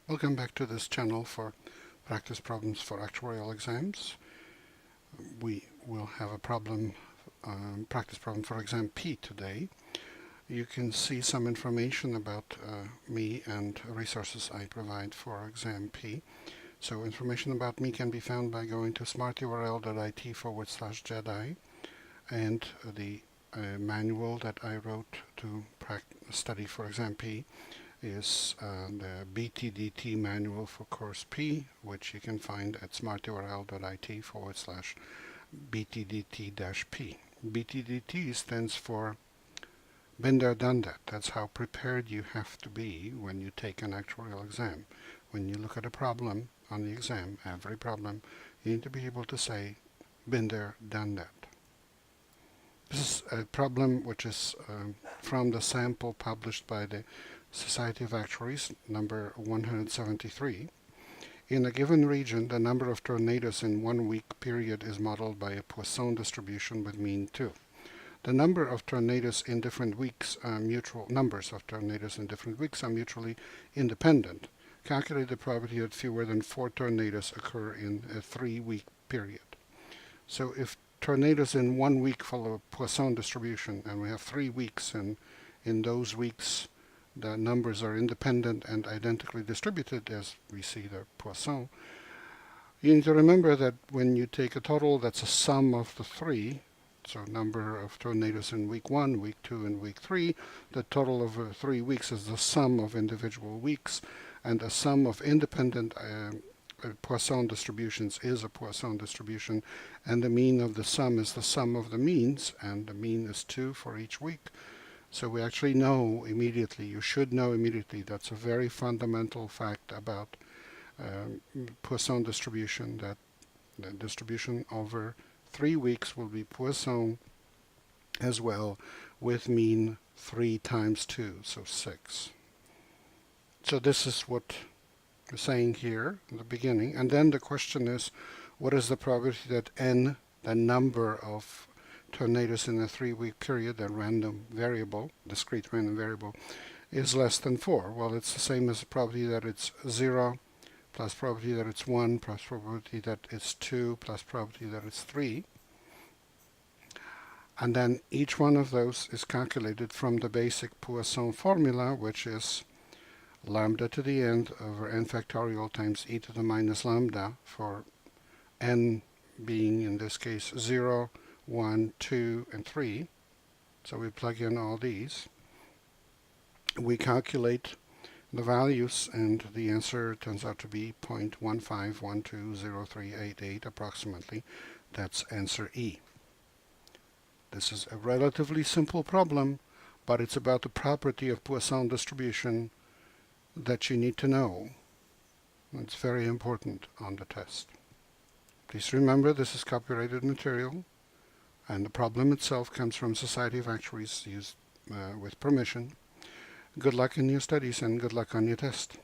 Welcome back to this channel for practice problems for actuarial exams. We will have a practice problem for exam P today. You can see some information about me and resources I provide for exam P. So information about me can be found by going to smarturl.it/Jedi, and the manual that I wrote to study for exam P is the BTDT manual for course P, which you can find at smarturl.it/BTDT-P. BTDT stands for been there, done that. That's how prepared you have to be when you take an actuarial exam. When you look at a problem on the exam, every problem, you need to be able to say, been there, done that. This is a problem which is from the sample published by the Society of Actuaries, number 173. In a given region, the number of tornadoes in 1 week period is modeled by a Poisson distribution with mean 2. The number of tornadoes in different weeks are numbers of tornadoes in different weeks are mutually independent. Calculate the probability that fewer than 4 tornadoes occur in a 3-week period. So if tornadoes in 1 week follow a Poisson distribution, and we have 3 weeks, and in those weeks the numbers are independent and identically distributed, as we see the Poisson, you need to remember that when you take a total that's a sum of the 3, so number of tornadoes in week 1, week 2, and week 3, the total over 3 weeks is the sum of individual weeks, and a sum of independent Poisson distributions is a Poisson distribution, and the mean of the sum is the sum of the means, and the mean is 2 for each week. So we actually know immediately, you should know immediately, that's a very fundamental fact about Poisson distribution, that the distribution over 3 weeks will be Poisson as well, with mean 3 times 2, so 6. So this is what we're saying here in the beginning. And then the question is, what is the probability that n, the number of tornadoes in a 3-week period, the random variable, discrete random variable, is less than 4? Well, it's the same as the probability that it's 0, plus probability that it's 1, plus probability that it's 2, plus probability that it's 3. And then each one of those is calculated from the basic Poisson formula, which is lambda to the n over n factorial times e to the minus lambda, for n being, in this case, 0, 1, 2, and 3. So we plug in all these. We calculate the values, and the answer turns out to be 0.15120388 approximately. That's answer E. This is a relatively simple problem, but it's about the property of Poisson distribution that you need to know. It's very important on the test. Please remember, this is copyrighted material, and the problem itself comes from Society of Actuaries, used with permission. Good luck in your studies and good luck on your test.